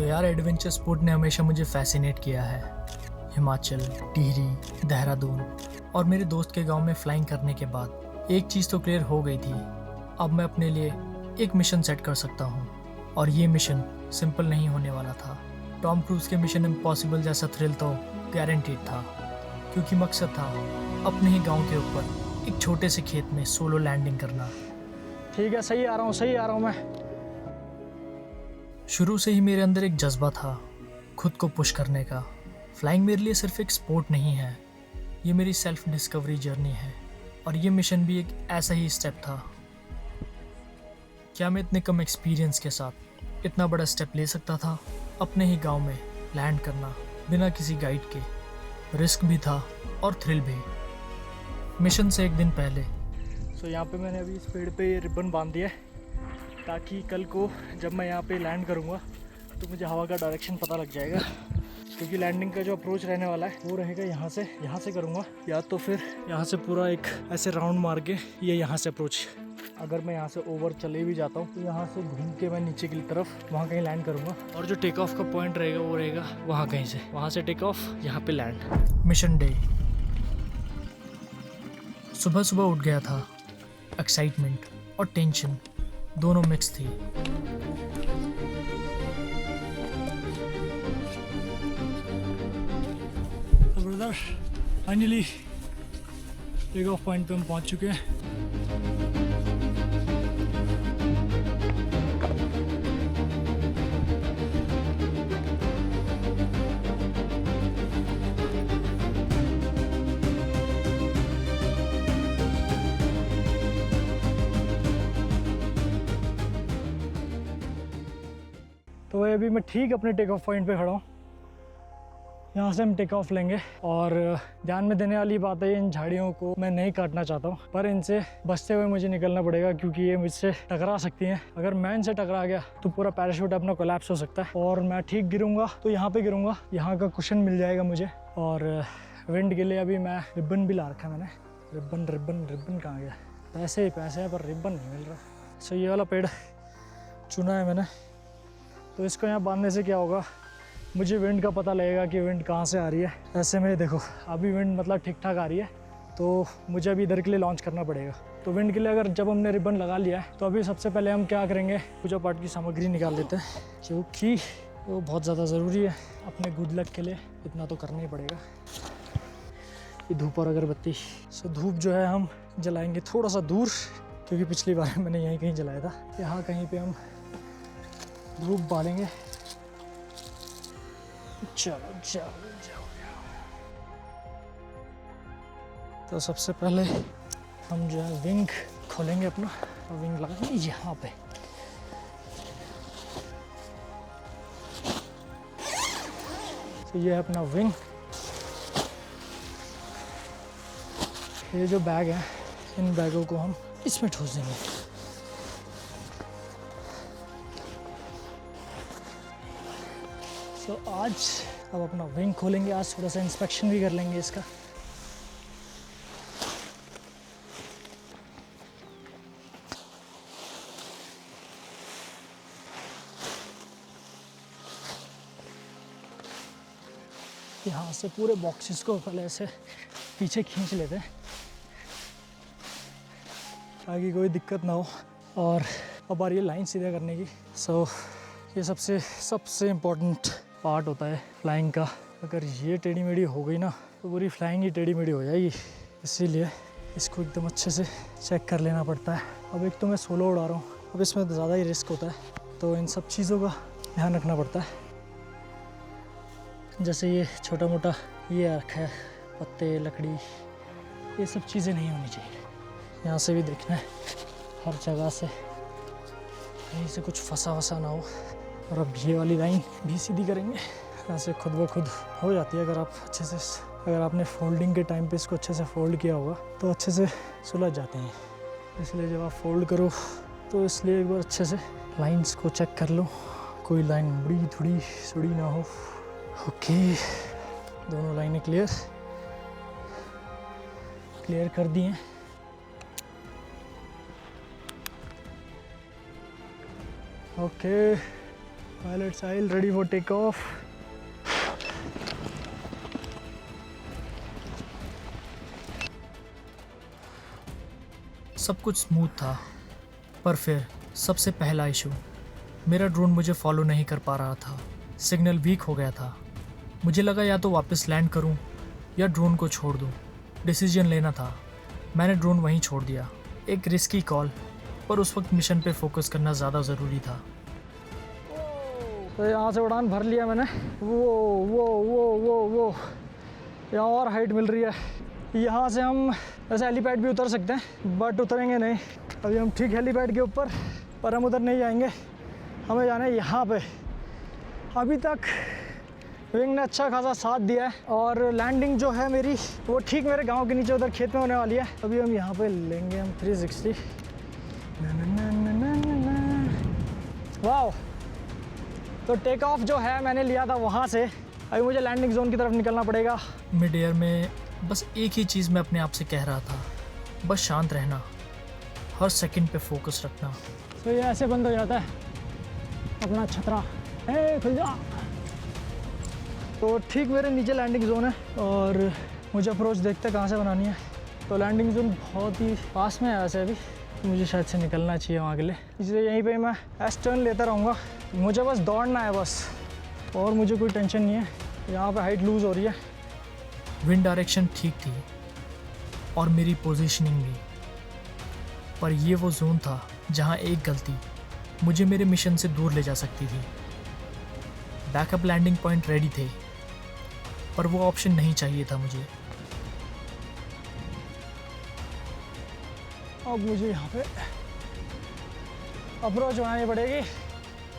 तो यार adventure sport ने हमेशा मुझे फैसिनेट किया है। हिमाचल, टिहरी, देहरादून और मेरे दोस्त के गांव में फ्लाइंग करने के बाद एक चीज़ तो क्लियर हो गई थी, अब मैं अपने लिए एक मिशन सेट कर सकता हूँ। और ये मिशन सिंपल नहीं होने वाला था। टॉम क्रूज के मिशन इम्पॉसिबल जैसा थ्रिल तो गारंटीड था, क्योंकि मकसद था अपने ही गांव के ऊपर एक छोटे से खेत में सोलो लैंडिंग करना। ठीक है, सही आ रहा हूँ मैं। शुरू से ही मेरे अंदर एक जज्बा था खुद को पुश करने का। फ्लाइंग मेरे लिए सिर्फ एक स्पोर्ट नहीं है, ये मेरी सेल्फ डिस्कवरी जर्नी है। और ये मिशन भी एक ऐसा ही स्टेप था। क्या मैं इतने कम एक्सपीरियंस के साथ इतना बड़ा स्टेप ले सकता था? अपने ही गांव में लैंड करना बिना किसी गाइड के। रिस्क भी था और थ्रिल भी। मिशन से एक दिन पहले यहाँ पे मैंने अभी इस पेड़ पे ये रिबन बांध दिया है, ताकि कल को जब मैं यहाँ पे लैंड करूँगा तो मुझे हवा का डायरेक्शन पता लग जाएगा। क्योंकि लैंडिंग का जो अप्रोच रहने वाला है वो रहेगा यहाँ से करूँगा, या तो फिर यहाँ से पूरा एक ऐसे राउंड मार के ये यहाँ से अप्रोच। अगर मैं यहाँ से ओवर चले भी जाता हूँ तो यहाँ से घूम के मैं नीचे की तरफ वहाँ कहीं लैंड करूँगा। और जो टेक ऑफ का पॉइंट रहेगा वो रहेगा वहाँ कहीं से, वहाँ से टेक ऑफ, यहाँ पे लैंड। Mission day. सुबह सुबह उठ गया था। एक्साइटमेंट और टेंशन दोनों मिक्स थी। तो brother finally take off point पे हम पहुंच चुके हैं। तो वही अभी मैं ठीक अपने टेक ऑफ पॉइंट पे खड़ा हूँ। यहाँ से हम टेक ऑफ लेंगे। और ध्यान में देने वाली बात है, इन झाड़ियों को मैं नहीं काटना चाहता हूँ, पर इनसे बचते हुए मुझे निकलना पड़ेगा, क्योंकि ये मुझसे टकरा सकती हैं। अगर मैं इनसे टकरा गया तो पूरा पैराशूट अपना कोलैप्स हो सकता है और मैं ठीक गिरूंगा तो यहाँ पे गिरूंगा, यहाँ का कुशन मिल जाएगा मुझे। और विंड के लिए अभी मैं रिबन भी ला रखा है मैंने। रिबन कहाँ गया? पैसे ही पैसे हैं पर रिबन नहीं मिल रहा। सो ये वाला पेड़ चुना है मैंने, तो इसको यहाँ बांधने से क्या होगा, मुझे विंड का पता लगेगा कि विंड कहाँ से आ रही है। ऐसे में देखो अभी विंड मतलब ठीक ठाक आ रही है, तो मुझे अभी इधर के लिए लॉन्च करना पड़ेगा। तो विंड के लिए अगर जब हमने रिबन लगा लिया है तो अभी सबसे पहले हम क्या करेंगे, पूजा पाठ की सामग्री निकाल लेते हैं, क्योंकि वो बहुत ज़्यादा ज़रूरी है अपने गुड लक के लिए। इतना तो करना ही पड़ेगा। ये धूप और अगरबत्ती। सो धूप जो है हम जलाएंगे थोड़ा सा दूर, क्योंकि पिछली बार मैंने यहीं कहीं जलाया था। यहाँ कहीं पे हम धूप बालेंगे। चलो। तो सबसे पहले हम जो है विंग खोलेंगे अपना, और विंग लगाएंगे यहाँ पे। तो ये है अपना विंग। ये जो बैग है, इन बैगों को हम इसमें ठूस देंगे। तो आज अब अपना विंग खोलेंगे। आज थोड़ा सा इंस्पेक्शन भी कर लेंगे इसका। यहाँ से पूरे बॉक्सेस को पहले ऐसे पीछे खींच लेते हैं ताकि कोई दिक्कत ना हो। और अब आ रही है लाइन सीधा करने की। सो ये सबसे इम्पोर्टेंट पार्ट होता है फ्लाइंग का। अगर ये टेढ़ी मेढ़ी हो गई ना तो पूरी फ्लाइंग ही टेढ़ी मेढ़ी हो जाएगी। इसीलिए इसको एकदम अच्छे से चेक कर लेना पड़ता है। अब एक तो मैं सोलो उड़ा रहा हूँ, अब इसमें तो ज़्यादा ही रिस्क होता है, तो इन सब चीज़ों का ध्यान रखना पड़ता है। जैसे ये छोटा मोटा ये रखा है, पत्ते, लकड़ी, ये सब चीज़ें नहीं होनी चाहिए। यहाँ से भी देखना है हर जगह से कहीं से कुछ फंसा वसा ना हो। और अब ये वाली लाइन भी सीधी करेंगे। यहाँ से खुद ब खुद हो जाती है, अगर आपने फोल्डिंग के टाइम पे इसको अच्छे से फोल्ड किया होगा तो अच्छे से सुलझ जाते हैं। इसलिए जब आप फोल्ड करो तो इसलिए एक बार अच्छे से लाइंस को चेक कर लो, कोई लाइन बड़ी थोड़ी सुड़ी ना हो। ओके, दोनों लाइनें क्लियर कर दी हैं। Okay, pilot Sahil ready for take off. सब कुछ स्मूथ था, पर फिर सबसे पहला इशू, मेरा ड्रोन मुझे फॉलो नहीं कर पा रहा था। सिग्नल वीक हो गया था। मुझे लगा या तो वापस लैंड करूं या ड्रोन को छोड़ दूं। डिसीजन लेना था। मैंने ड्रोन वहीं छोड़ दिया। एक रिस्की कॉल, पर उस वक्त मिशन पे फोकस करना ज़्यादा ज़रूरी था। तो यहाँ से उड़ान भर लिया मैंने। वो यहाँ और हाइट मिल रही है। यहाँ से हम ऐसे हेलीपैड भी उतर सकते हैं, बट उतरेंगे नहीं। अभी हम ठीक हेलीपैड के ऊपर, पर हम उधर नहीं जाएंगे। हमें जाना है यहाँ पे। अभी तक विंग ने अच्छा खासा साथ दिया है और लैंडिंग जो है मेरी वो ठीक मेरे गांव के नीचे उधर खेत में होने वाली है। अभी हम यहाँ पे लेंगे हम 360। वाह! तो टेक ऑफ जो है मैंने लिया था वहाँ से। अभी मुझे लैंडिंग जोन की तरफ निकलना पड़ेगा। मिड एयर में बस एक ही चीज़ मैं अपने आप से कह रहा था, बस शांत रहना, हर सेकंड पे फोकस रखना। तो ये ऐसे बंद हो जाता है अपना छतरा। खुल जा। तो ठीक मेरे नीचे लैंडिंग जोन है और मुझे अप्रोच देखते कहाँ से बनानी है। तो लैंडिंग जोन बहुत ही पास में है वैसे। अभी मुझे शायद से निकलना चाहिए वहाँ के लिए, इसलिए यहीं पे मैं एस टर्न लेता रहूँगा। मुझे बस दौड़ना है बस, और मुझे कोई टेंशन नहीं है। यहाँ पे हाइट लूज़ हो रही है। विंड डायरेक्शन ठीक थी और मेरी पोजीशनिंग भी, पर ये वो जोन था जहाँ एक गलती मुझे मेरे मिशन से दूर ले जा सकती थी। बैकअप लैंडिंग पॉइंट रेडी थे, पर वो ऑप्शन नहीं चाहिए था मुझे। अब मुझे यहाँ पे अप्रोच बनानी पड़ेगी।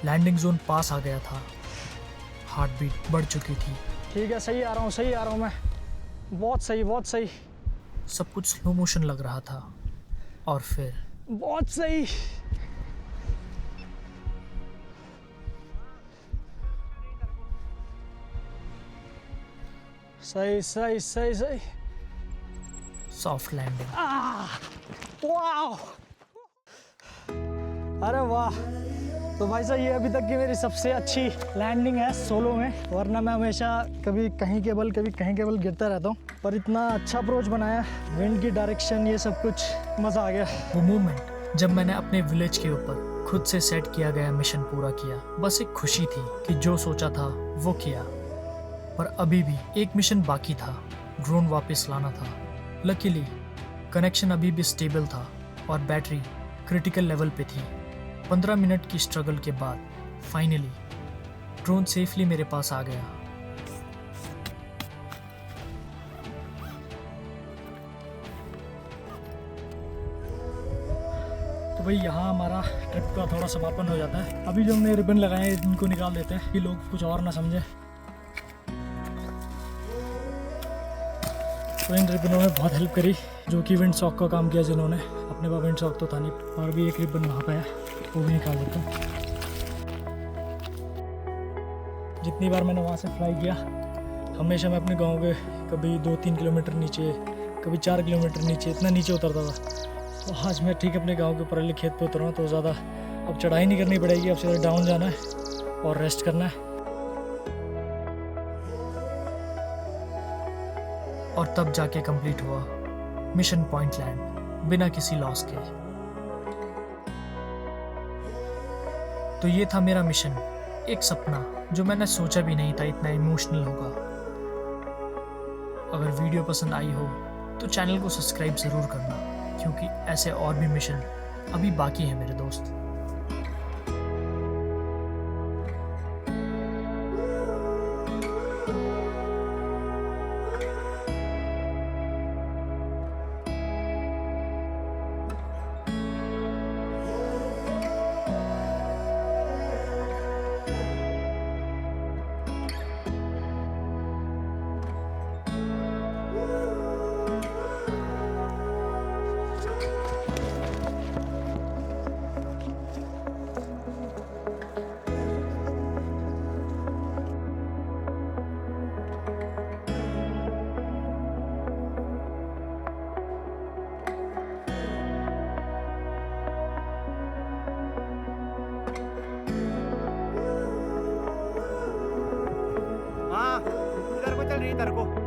लैंडिंग जोन पास आ गया था, हार्ट बीट बढ़ चुकी थी। ठीक है, सही आ रहा हूँ मैं। बहुत सही। सब कुछ स्लो मोशन लग रहा था और फिर बहुत सही। सही। Soft landing. वाह! अरे वाह! तो भाई साहब, ये अभी तक की मेरी सबसे अच्छी लैंडिंग है सोलो में। वरना मैं हमेशा कभी कहीं केबल गिरता रहता हूँ, पर इतना अच्छा अप्रोच बनाया, विंड की डायरेक्शन, ये सब कुछ मज़ा आ गया। वो मोमेंट जब मैंने अपने विलेज के ऊपर खुद से सेट किया गया मिशन पूरा किया, बस एक खुशी थी कि जो सोचा था वो किया। पर अभी भी एक मिशन बाकी था, ड्रोन वापस लाना था। लकीली कनेक्शन अभी भी स्टेबल था और बैटरी क्रिटिकल लेवल पे थी। 15 मिनट की स्ट्रगल के बाद फाइनली ड्रोन सेफली मेरे पास आ गया। तो भाई यहाँ हमारा ट्रिप का थोड़ा समापन हो जाता है। अभी जो हमने रिबन लगाए हैं इनको निकाल देते हैं कि लोग कुछ और ना समझे। तो इन रिबनों ने बहुत हेल्प करी, जो कि विंड सॉक का काम किया जिन्होंने। अपने पास विंड सॉक तो था नहीं, और भी एक रिबन वहाँ पे है, वो भी निकाल देता हूँ। जितनी बार मैंने वहाँ से फ्लाई किया, हमेशा मैं अपने गांव के कभी 2-3 किलोमीटर नीचे, कभी 4 किलोमीटर नीचे, इतना नीचे उतरता था। तो आज मैं ठीक अपने गांव के ऊपर वाले खेत पे उतर रहा हूँ। तो ज़्यादा अब चढ़ाई नहीं करनी पड़ेगी, अब सीधा डाउन जाना है और रेस्ट करना है। और तब जाके कंप्लीट हुआ मिशन पॉइंट लैंड बिना किसी लॉस के। तो ये था मेरा मिशन, एक सपना जो मैंने सोचा भी नहीं था इतना इमोशनल होगा। अगर वीडियो पसंद आई हो तो चैनल को सब्सक्राइब ज़रूर करना, क्योंकि ऐसे और भी मिशन अभी बाकी हैं मेरे दोस्त। तेरे को।